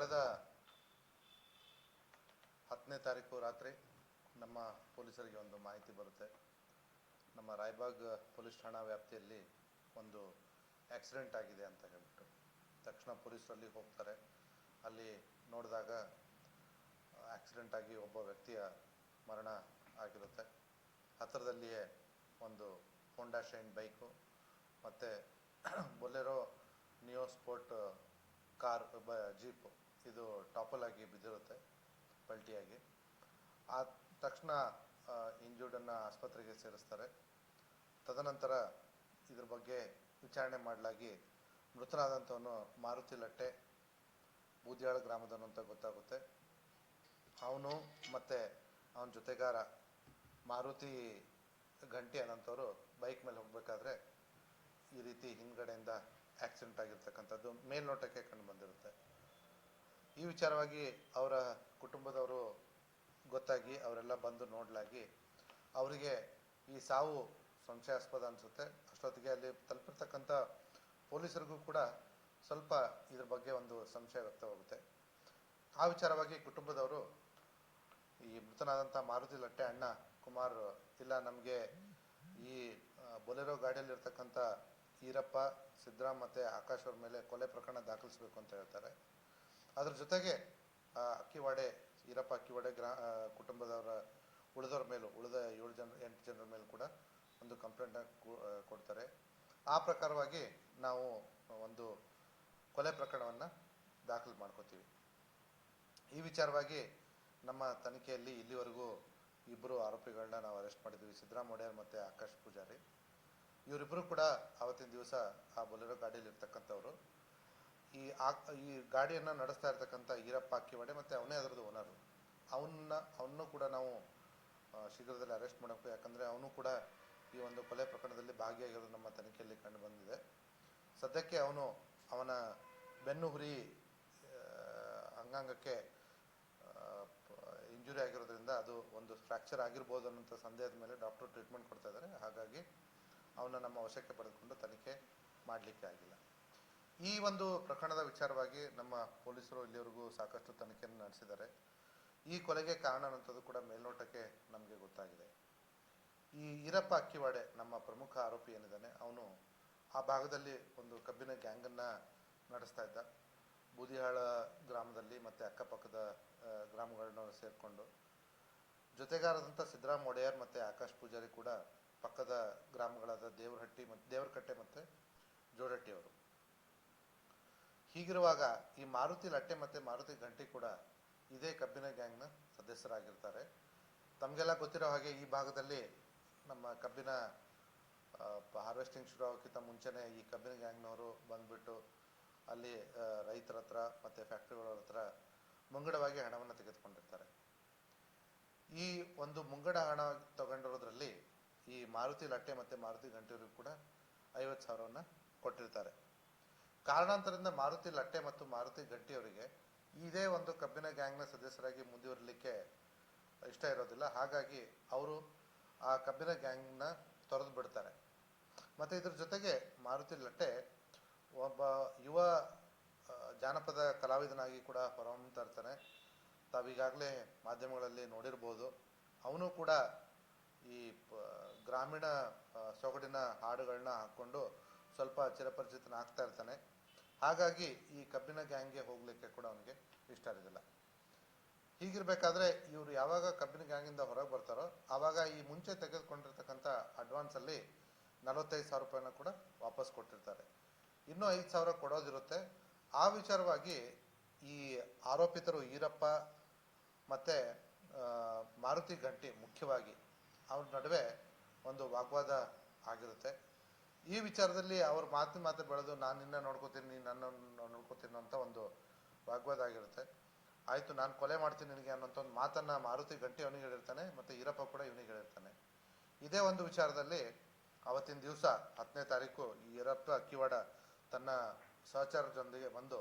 ಕಳೆದ 10ನೇ ತಾರೀಕು ರಾತ್ರಿ ನಮ್ಮ ಪೊಲೀಸರಿಗೆ ಒಂದು ಮಾಹಿತಿ ಬರುತ್ತೆ. ನಮ್ಮ ರಾಯಬಾಗ್ ಪೊಲೀಸ್ ಠಾಣಾ ವ್ಯಾಪ್ತಿಯಲ್ಲಿ ಒಂದು ಆಕ್ಸಿಡೆಂಟ್ ಆಗಿದೆ ಅಂತ ಹೇಳ್ಬಿಟ್ಟು ತಕ್ಷಣ ಪೊಲೀಸರಲ್ಲಿ ಹೋಗ್ತಾರೆ. ಅಲ್ಲಿ ನೋಡಿದಾಗ ಆಕ್ಸಿಡೆಂಟ್ ಆಗಿ ಒಬ್ಬ ವ್ಯಕ್ತಿಯ ಮರಣ ಆಗಿರುತ್ತೆ. ಹತ್ತಿರದಲ್ಲಿಯೇ ಒಂದು ಹೋಂಡಾ ಶೈನ್ ಬೈಕು ಮತ್ತು Bolero neo sport car jeep ಇದು ಟಾಪಲ್ ಆಗಿ ಬಿದ್ದಿರುತ್ತೆ ಪಲ್ಟಿಯಾಗಿ. ಆ ತಕ್ಷಣ ಇಂಜೂರ್ಡನ್ನು ಆಸ್ಪತ್ರೆಗೆ ಸೇರಿಸ್ತಾರೆ. ತದನಂತರ ಇದ್ರ ಬಗ್ಗೆ ವಿಚಾರಣೆ ಮಾಡಲಾಗಿ ಮೃತನಾದಂಥವನು ಮಾರುತಿ ಲಟ್ಟೆ ಬೂದಿಯಾಳ ಗ್ರಾಮದವನು ಅಂತ ಗೊತ್ತಾಗುತ್ತೆ. ಅವನು ಮತ್ತು ಅವನ ಜೊತೆಗಾರ ಮಾರುತಿ ಗಂಟಿ ಅನ್ನೋಂಥವ್ರು ಬೈಕ್ ಮೇಲೆ ಹೋಗಬೇಕಾದ್ರೆ ಈ ರೀತಿ ಹಿಂದ್ಗಡೆಯಿಂದ ಆಕ್ಸಿಡೆಂಟ್ ಆಗಿರ್ತಕ್ಕಂಥದ್ದು ಮೇಲ್ನೋಟಕ್ಕೆ ಕಂಡು ಬಂದಿರುತ್ತೆ. ಈ ವಿಚಾರವಾಗಿ ಅವರ ಕುಟುಂಬದವರು ಗೊತ್ತಾಗಿ ಅವರೆಲ್ಲ ಬಂದು ನೋಡಲಾಗಿ ಅವರಿಗೆ ಈ ಸಾವು ಸಂಶಯಾಸ್ಪದ ಅನಿಸುತ್ತೆ. ಅಷ್ಟೊತ್ತಿಗೆ ಅಲ್ಲಿ ತಲುಪಿರ್ತಕ್ಕಂಥ ಪೊಲೀಸರಿಗೂ ಕೂಡ ಸ್ವಲ್ಪ ಇದ್ರ ಬಗ್ಗೆ ಒಂದು ಸಂಶಯ ವ್ಯಕ್ತವಾಗುತ್ತೆ. ಆ ವಿಚಾರವಾಗಿ ಕುಟುಂಬದವರು ಈ ಮೃತನಾದಂಥ ಮಾರುತಿ ಲಟ್ಟೆ ಅಣ್ಣ ಕುಮಾರ್ ಇಲ್ಲ, ನಮಗೆ ಈ ಬೊಲೆರೋ ಗಾಡಿಯಲ್ಲಿರ್ತಕ್ಕಂಥ ಈರಪ್ಪ, ಸಿದ್ದರಾಮ್ ಮತ್ತು ಆಕಾಶ್ ಅವ್ರ ಮೇಲೆ ಕೊಲೆ ಪ್ರಕರಣ ದಾಖಲಿಸಬೇಕು ಅಂತ ಹೇಳ್ತಾರೆ. ಅದ್ರ ಜೊತೆಗೆ ಅಕ್ಕಿವಾಡೆ ಈರಪ್ಪ ಅಕ್ಕಿವಾಡೆ ಕುಟುಂಬದವರ ಉಳಿದ 8 ಜನರ ಮೇಲೂ ಕೂಡ ಒಂದು ಕಂಪ್ಲೇಂಟ್ ಕೊಡ್ತಾರೆ. ಆ ಪ್ರಕಾರವಾಗಿ ನಾವು ಒಂದು ಕೊಲೆ ಪ್ರಕರಣವನ್ನು ದಾಖಲು ಮಾಡ್ಕೋತೀವಿ. ಈ ವಿಚಾರವಾಗಿ ನಮ್ಮ ತನಿಖೆಯಲ್ಲಿ ಇಲ್ಲಿವರೆಗೂ ಇಬ್ಬರು ಆರೋಪಿಗಳನ್ನ ನಾವು ಅರೆಸ್ಟ್ ಮಾಡಿದ್ದೀವಿ, ಸಿದ್ದರಾಮ್ ಒಡೆಯರ್ ಮತ್ತು ಆಕಾಶ್ ಪೂಜಾರಿ. ಇವರಿಬ್ಬರು ಕೂಡ ಆವತ್ತಿನ ದಿವಸ ಆ ಬೊಲೆರೋ ಗಾಡಿಯಲ್ಲಿ ಇರ್ತಕ್ಕಂಥವ್ರು. ಈ ಗಾಡಿಯನ್ನು ನಡೆಸ್ತಾ ಇರ್ತಕ್ಕಂಥ ಈರಪ್ಪ ಅಕ್ಕಿವಾಡೆ ಮತ್ತು ಅವನೇ ಅದರದ್ದು ಓನರು. ಅವನ್ನೂ ಕೂಡ ನಾವು ಶೀಘ್ರದಲ್ಲಿ ಅರೆಸ್ಟ್ ಮಾಡಬೇಕು. ಯಾಕಂದರೆ ಅವನು ಕೂಡ ಈ ಒಂದು ಕೊಲೆ ಪ್ರಕರಣದಲ್ಲಿ ಭಾಗಿಯಾಗಿರೋದು ನಮ್ಮ ತನಿಖೆಯಲ್ಲಿ ಕಂಡು ಬಂದಿದೆ. ಸದ್ಯಕ್ಕೆ ಅವನ ಬೆನ್ನು ಹುರಿ ಅಂಗಾಂಗಕ್ಕೆ ಇಂಜುರಿ ಆಗಿರೋದ್ರಿಂದ ಅದು ಒಂದು ಫ್ರ್ಯಾಕ್ಚರ್ ಆಗಿರ್ಬೋದು ಅನ್ನೋಂಥ ಸಂದೇಹದ ಮೇಲೆ ಡಾಕ್ಟರ್ ಟ್ರೀಟ್ಮೆಂಟ್ ಕೊಡ್ತಾ ಇದ್ದಾರೆ. ಹಾಗಾಗಿ ಅವನ್ನ ನಮ್ಮ ವಶಕ್ಕೆ ಪಡೆದುಕೊಂಡು ತನಿಖೆ ಮಾಡಲಿಕ್ಕೆ ಆಗಿಲ್ಲ. ಈ ಒಂದು ಪ್ರಕರಣದ ವಿಚಾರವಾಗಿ ನಮ್ಮ ಪೊಲೀಸರು ಇಲ್ಲಿವರೆಗೂ ಸಾಕಷ್ಟು ತನಿಖೆಯನ್ನು ನಡೆಸಿದ್ದಾರೆ. ಈ ಕೊಲೆಗೆ ಕಾರಣ ಅನ್ನೋಂಥದ್ದು ಕೂಡ ಮೇಲ್ನೋಟಕ್ಕೆ ನಮಗೆ ಗೊತ್ತಾಗಿದೆ. ಈ ಈರಪ್ಪ ಅಕ್ಕಿವಾಡೆ ನಮ್ಮ ಪ್ರಮುಖ ಆರೋಪಿ ಏನಿದ್ದಾನೆ, ಅವನು ಆ ಭಾಗದಲ್ಲಿ ಒಂದು ಕಬ್ಬಿನ ಗ್ಯಾಂಗನ್ನು ನಡೆಸ್ತಾ ಇದ್ದ. ಬೂದಿಹಾಳ ಗ್ರಾಮದಲ್ಲಿ ಮತ್ತು ಅಕ್ಕಪಕ್ಕದ ಗ್ರಾಮಗಳನ್ನ ಸೇರಿಕೊಂಡು ಜೊತೆಗಾರದಂಥ ಸಿದ್ದರಾಮ್ ಒಡೆಯರ್ ಮತ್ತು ಆಕಾಶ್ ಪೂಜಾರಿ ಕೂಡ ಪಕ್ಕದ ಗ್ರಾಮಗಳಾದ ದೇವರಕಟ್ಟೆ ಮತ್ತು ಜೋಡಟ್ಟಿಯವರು. ಹೀಗಿರುವಾಗ ಈ ಮಾರುತಿ ಲಟ್ಟೆ ಮತ್ತು ಮಾರುತಿ ಗಂಟಿ ಕೂಡ ಇದೇ ಕಬ್ಬಿನ ಗ್ಯಾಂಗ್ನ ಸದಸ್ಯರಾಗಿರ್ತಾರೆ. ತಮಗೆಲ್ಲ ಗೊತ್ತಿರೋ ಹಾಗೆ ಈ ಭಾಗದಲ್ಲಿ ನಮ್ಮ ಕಬ್ಬಿನ ಹಾರ್ವೆಸ್ಟಿಂಗ್ ಶುರು ಆಗೋಕ್ಕಿಂತ ಮುಂಚೆನೇ ಈ ಕಬ್ಬಿನ ಗ್ಯಾಂಗ್ನವರು ಬಂದುಬಿಟ್ಟು ಅಲ್ಲಿ ರೈತರ ಹತ್ರ ಮತ್ತು ಫ್ಯಾಕ್ಟ್ರಿಗಳ ಹತ್ರ ಮುಂಗಡವಾಗಿ ಹಣವನ್ನು ತೆಗೆದುಕೊಂಡಿರ್ತಾರೆ. ಈ ಒಂದು ಮುಂಗಡ ಹಣ ತಗೊಂಡಿರೋದ್ರಲ್ಲಿ ಈ ಮಾರುತಿ ಲಟ್ಟೆ ಮತ್ತು ಮಾರುತಿ ಗಂಟಿಯವ್ರಿಗೂ ಕೂಡ 50,000 ಕೊಟ್ಟಿರ್ತಾರೆ. ಕಾರಣಾಂತರದಿಂದ ಮಾರುತಿ ಲಟ್ಟೆ ಮತ್ತು ಮಾರುತಿ ಗಂಟಿಯವರಿಗೆ ಇದೇ ಒಂದು ಕಬ್ಬಿನ ಗ್ಯಾಂಗ್ನ ಸದಸ್ಯರಾಗಿ ಮುಂದುವರಲಿಕ್ಕೆ ಇಷ್ಟ ಇರೋದಿಲ್ಲ. ಹಾಗಾಗಿ ಅವರು ಆ ಕಬ್ಬಿನ ಗ್ಯಾಂಗ್ನ ತೊರೆದು ಬಿಡ್ತಾರೆ. ಮತ್ತು ಇದ್ರ ಜೊತೆಗೆ ಮಾರುತಿ ಲಟ್ಟೆ ಒಬ್ಬ ಯುವ ಜಾನಪದ ಕಲಾವಿದನಾಗಿ ಕೂಡ ಹೊರಹೊಮ್ಮುತ್ತಾ ಇರ್ತಾನೆ. ತಾವೀಗಾಗಲೇ ಮಾಧ್ಯಮಗಳಲ್ಲಿ ನೋಡಿರ್ಬೋದು. ಅವನು ಕೂಡ ಈ ಗ್ರಾಮೀಣ ಸೊಗಡಿನ ಹಾಡುಗಳನ್ನ ಹಾಕ್ಕೊಂಡು ಸ್ವಲ್ಪ ಚಿರಪರಿಚಿತನಾಗ್ತಾ ಇರ್ತಾನೆ. ಹಾಗಾಗಿ ಈ ಕಬ್ಬಿನ ಗ್ಯಾಂಗ್ಗೆ ಹೋಗಲಿಕ್ಕೆ ಕೂಡ ಅವನಿಗೆ ಇಷ್ಟ ಇರೋದಿಲ್ಲ. ಹೀಗಿರಬೇಕಾದ್ರೆ ಇವರು ಯಾವಾಗ ಕಬ್ಬಿನ ಗ್ಯಾಂಗಿಂದ ಹೊರಗೆ ಬರ್ತಾರೋ ಆವಾಗ ಈ ಮುಂಚೆ ತೆಗೆದುಕೊಂಡಿರ್ತಕ್ಕಂಥ ಅಡ್ವಾನ್ಸಲ್ಲಿ 45,000 ರೂಪಾಯಿನ ಕೂಡ ವಾಪಸ್ ಕೊಟ್ಟಿರ್ತಾರೆ. ಇನ್ನೂ 5,000 ಕೊಡೋದಿರುತ್ತೆ. ಆ ವಿಚಾರವಾಗಿ ಈ ಆರೋಪಿತರು ಈರಪ್ಪ ಮತ್ತು ಮಾರುತಿ ಗಂಟಿ ಮುಖ್ಯವಾಗಿ ಅವ್ರ ನಡುವೆ ಒಂದು ವಾಗ್ವಾದ ಆಗಿರುತ್ತೆ. ಈ ವಿಚಾರದಲ್ಲಿ ಅವ್ರ ಮಾತು ಬೆಳೆದು ನಾನು ನಿನ್ನ ನೋಡ್ಕೋತೀನಿ, ನೀನು ನನ್ನ ನೋಡ್ಕೋತೀನಿ ಅಂತ ಒಂದು ವಾಗ್ವಾದ ಆಗಿರುತ್ತೆ. ಆಯಿತು, ನಾನು ಕೊಲೆ ಮಾಡ್ತೀನಿ ನಿನಗೆ ಅನ್ನೋಂಥ ಒಂದು ಮಾತನ್ನು ಮಾರುತಿ ಗಂಟಿ ಅವನಿಗೆ ಹೇಳಿರ್ತಾನೆ ಮತ್ತು ಈರಪ್ಪ ಕೂಡ ಇವನಿಗೆ ಹೇಳಿರ್ತಾನೆ. ಇದೇ ಒಂದು ವಿಚಾರದಲ್ಲಿ ಅವತ್ತಿನ ದಿವಸ 10ನೇ ತಾರೀಕು ಈ ಈರಪ್ಪ ಅಕ್ಕಿವಾಡ ತನ್ನ ಸಹಚರರೊಂದಿಗೆ ಬಂದು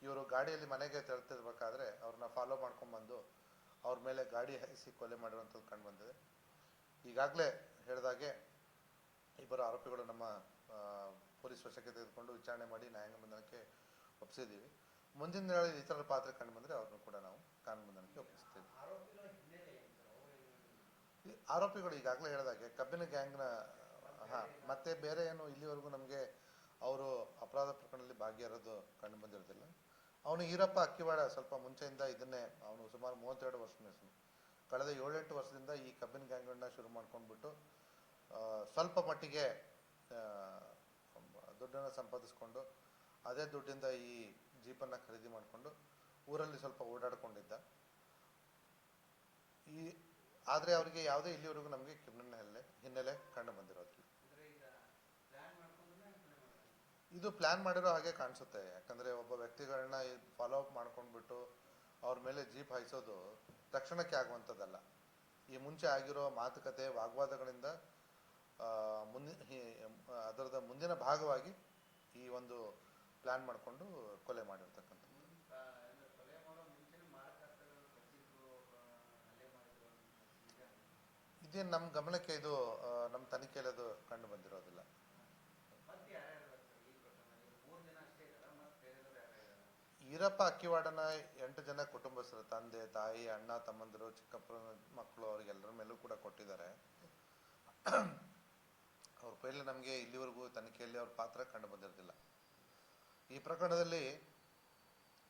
ಇವರು ಗಾಡಿಯಲ್ಲಿ ಮನೆಗೆ ತೆರಳುತ್ತಿರ್ಬೇಕಾದ್ರೆ ಅವ್ರನ್ನ ಫಾಲೋ ಮಾಡ್ಕೊಂಡ್ಬಂದು ಅವ್ರ ಮೇಲೆ ಗಾಡಿ ಹಾಯಿಸಿ ಕೊಲೆ ಮಾಡಿರುವಂಥದ್ದು ಕಂಡು ಬಂದಿದೆ. ಈಗಾಗಲೇ ಹೇಳಿದಾಗೆ ಇಬ್ಬರು ಆರೋಪಿಗಳು ನಮ್ಮ ಪೊಲೀಸ್ ವಶಕ್ಕೆ ತೆಗೆದುಕೊಂಡು ವಿಚಾರಣೆ ಮಾಡಿ ನ್ಯಾಯಾಂಗ ಬಂಧನಕ್ಕೆ ಒಪ್ಪಿಸಿದ್ದೀವಿ. ಮುಂದಿನ ದಿನಗಳಲ್ಲಿ ಈ ಥರದ ಪಾತ್ರ ಕಂಡು ಬಂದರೆ ಅವ್ರನ್ನು ಕೂಡ ನಾವು ಕಾನೂನಿಗೆ ಒಪ್ಪಿಸ್ತೀವಿ. ಈ ಆರೋಪಿಗಳು ಈಗಾಗಲೇ ಹೇಳಿದಾಗೆ ಕಬ್ಬಿನ ಗ್ಯಾಂಗ್ನ ಮತ್ತೆ ಬೇರೆ ಏನು ಇಲ್ಲಿವರೆಗೂ ನಮಗೆ ಅವರು ಅಪರಾಧ ಪ್ರಕರಣದಲ್ಲಿ ಭಾಗಿಯಾರೋದು ಕಂಡು ಬಂದಿರೋದಿಲ್ಲ. ಅವನು ಈರಪ್ಪ ಅಕ್ಕಿವಾಡ ಸ್ವಲ್ಪ ಮುಂಚೆಯಿಂದ ಇದನ್ನೇ ಅವನು ಸುಮಾರು 32 ವರ್ಷದ ಹೆಸರು. ಕಳೆದ 7-8 ವರ್ಷದಿಂದ ಈ ಕಬ್ಬಿನ ಗ್ಯಾಂಗ್ಗಳನ್ನ ಶುರು ಮಾಡ್ಕೊಂಡ್ಬಿಟ್ಟು ಸ್ವಲ್ಪ ಮಟ್ಟಿಗೆ ದುಡ್ಡನ್ನು ಸಂಪಾದಿಸ್ಕೊಂಡು ಅದೇ ದುಡ್ಡಿಂದ ಈ ಜೀಪನ್ನು ಖರೀದಿ ಮಾಡಿಕೊಂಡು ಊರಲ್ಲಿ ಸ್ವಲ್ಪ ಓಡಾಡ್ಕೊಂಡಿದ್ದ. ಆದರೆ ಅವರಿಗೆ ಯಾವುದೇ ಇಲ್ಲಿವರೆಗೂ ನಮಗೆ ಕ್ರಿಮಿನಲ್ ಹಿನ್ನೆಲೆ ಕಂಡು ಬಂದಿರೋದಿಲ್ಲ. ಇದು ಪ್ಲಾನ್ ಮಾಡಿರೋ ಹಾಗೆ ಕಾಣಿಸುತ್ತೆ. ಯಾಕಂದರೆ ಒಬ್ಬ ವ್ಯಕ್ತಿಗಳನ್ನ ಫಾಲೋ ಅಪ್ ಮಾಡ್ಕೊಂಡ್ಬಿಟ್ಟು ಅವ್ರ ಮೇಲೆ ಜೀಪ್ ಹಾಯಿಸೋದು ತಕ್ಷಣಕ್ಕೆ ಆಗುವಂಥದ್ದಲ್ಲ. ಈ ಮುಂಚೆ ಆಗಿರೋ ಮಾತುಕತೆ ವಾಗ್ವಾದಗಳಿಂದ ಅದರದ ಮುಂದಿನ ಭಾಗವಾಗಿ ಈ ಒಂದು ಪ್ಲಾನ್ ಮಾಡಿಕೊಂಡು ಕೊಲೆ ಮಾಡಿರ್ತಕ್ಕಂಥದ್ದು. ಇದೇನು ನಮ್ಮ ಗಮನಕ್ಕೆ ಇದು ನಮ್ಮ ತನಿಖೆಯಲ್ಲಿ ಅದು ಕಂಡು ಬಂದಿರೋದಿಲ್ಲ. ಈರಪ್ಪ ಅಕ್ಕಿವಾಡನ 8 ಜನ ಕುಟುಂಬಸ್ಥರು, ತಂದೆ ತಾಯಿ ಅಣ್ಣ ತಮ್ಮಂದಿರು ಚಿಕ್ಕಪ್ಪರ ಮಕ್ಕಳು ಅವರಿಗೆಲ್ಲರ ಮೇಲೂ ಕೂಡ ಕೊಟ್ಟಿದ್ದಾರೆ. ಅವ್ರ ಪೈಲೆ ನಮಗೆ ಇಲ್ಲಿವರೆಗೂ ತನಿಖೆಯಲ್ಲಿ ಅವ್ರ ಪಾತ್ರ ಕಂಡು ಬಂದಿರೋದಿಲ್ಲ. ಈ ಪ್ರಕರಣದಲ್ಲಿ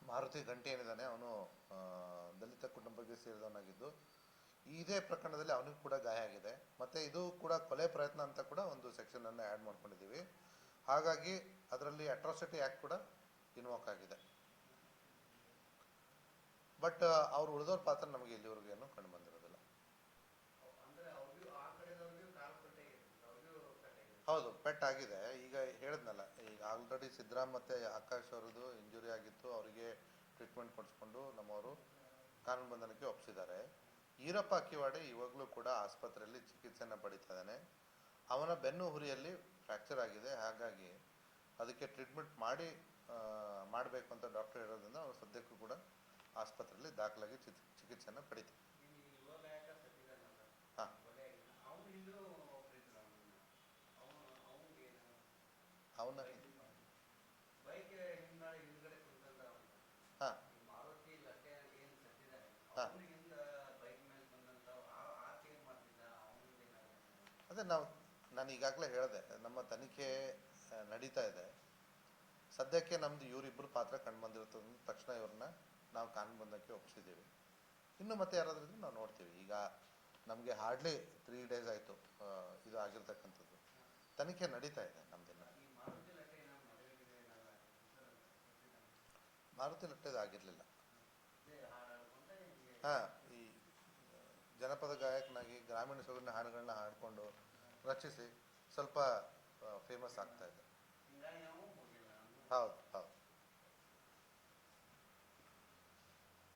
ಮಾರುತಿ ಗಂಟೆ ಏನಿದ್ದಾನೆ ಅವನು ದಲಿತ ಕುಟುಂಬಕ್ಕೆ ಸೇರಿದವನಾಗಿದ್ದು ಇದೇ ಪ್ರಕರಣದಲ್ಲಿ ಅವನಿಗೂ ಕೂಡ ಗಾಯ ಆಗಿದೆ. ಮತ್ತು ಇದು ಕೂಡ ಕೊಲೆ ಪ್ರಯತ್ನ ಅಂತ ಕೂಡ ಒಂದು ಸೆಕ್ಷನನ್ನು ಆ್ಯಡ್ ಮಾಡ್ಕೊಂಡಿದ್ದೀವಿ. ಹಾಗಾಗಿ ಅದರಲ್ಲಿ ಅಟ್ರಾಸಿಟಿ ಆ್ಯಕ್ಟ್ ಕೂಡ ಇನ್ವಾಕ್ ಆಗಿದೆ. ಬಟ್ ಅವ್ರು ಉಳಿದವ್ರ ಪಾತ್ರ ನಮಗೆ ಇಲ್ಲಿವರೆಗೂ ಏನು ಕಂಡು ಬಂದಿರೋದಿಲ್ಲ. ಹೌದು, ಪೆಟ್ಟಾಗಿದೆ. ಈಗ ಹೇಳಿದ್ನಲ್ಲ, ಈಗ ಆಲ್ರೆಡಿ ಸಿದ್ದರಾಮ್ ಮತ್ತು ಆಕಾಶ್ ಅವ್ರದ್ದು ಇಂಜುರಿ ಆಗಿತ್ತು. ಅವರಿಗೆ ಟ್ರೀಟ್ಮೆಂಟ್ ಕೊಡಿಸ್ಕೊಂಡು ನಮ್ಮವರು ಕಾನೂನು ಬಂಧನಕ್ಕೆ ಒಪ್ಪಿಸಿದ್ದಾರೆ. ಈರಪ್ಪ ಅಕ್ಕಿವಾಡೆ ಇವಾಗಲೂ ಕೂಡ ಆಸ್ಪತ್ರೆಯಲ್ಲಿ ಚಿಕಿತ್ಸೆಯನ್ನು ಪಡಿತಾ ಇದ್ದಾನೆ. ಅವನ ಬೆನ್ನು ಹುರಿಯಲ್ಲಿ ಫ್ರ್ಯಾಕ್ಚರ್ ಆಗಿದೆ. ಹಾಗಾಗಿ ಅದಕ್ಕೆ ಟ್ರೀಟ್ಮೆಂಟ್ ಮಾಡಬೇಕು ಅಂತ ಡಾಕ್ಟರ್ ಹೇಳೋದ್ರಿಂದ ಅವನು ಸದ್ಯಕ್ಕೂ ಕೂಡ ಆಸ್ಪತ್ರೆಯಲ್ಲಿ ದಾಖಲಾಗಿ ಚಿಕಿತ್ಸೆಯನ್ನು ಪಡಿತೀವಿ. ಹಾಂ, ಅವನ ಹಾಂ ಹಾಂ ಅದೇ ನಾನು ಈಗಾಗಲೇ ಹೇಳಿದೆ, ನಮ್ಮ ತನಿಖೆ ನಡೀತಾ ಇದೆ. ಸದ್ಯಕ್ಕೆ ನಮ್ಮದು ಇವರಿಬ್ಬರು ಪಾತ್ರ ಕಂಡು ಬಂದಿರ್ತದೆ. ತಕ್ಷಣ ಇವ್ರನ್ನ ನಾವು ಕಾನೂನು ಬಂಧನಕ್ಕೆ ಒಪ್ಪಿಸಿದ್ದೀವಿ. ಇನ್ನು ಮತ್ತೆ ಯಾರಾದ್ರೂ ಇದ್ರೆ ನಾವು ನೋಡ್ತೀವಿ. ಈಗ ನಮಗೆ ಹಾರ್ಡ್ಲಿ 3 days ಆಯಿತು ಇದು ಆಗಿರ್ತಕ್ಕಂಥದ್ದು. ತನಿಖೆ ನಡೀತಾ ಇದೆ ನಮ್ದಿನ. ಮಾರುತಿ ಲಟ್ಟೆದು ಆಗಿರಲಿಲ್ಲ. ಹಾಂ, ಈ ಜನಪದ ಗಾಯಕನಾಗಿ ಗ್ರಾಮೀಣ ಸೊಗಡಿನ ಹಾಡುಗಳನ್ನ ಹಾಡಿಕೊಂಡು ರಚಿಸಿ ಸ್ವಲ್ಪ ಫೇಮಸ್ ಆಗ್ತಾ ಇದೆ. ಹೌದು ಹೌದು.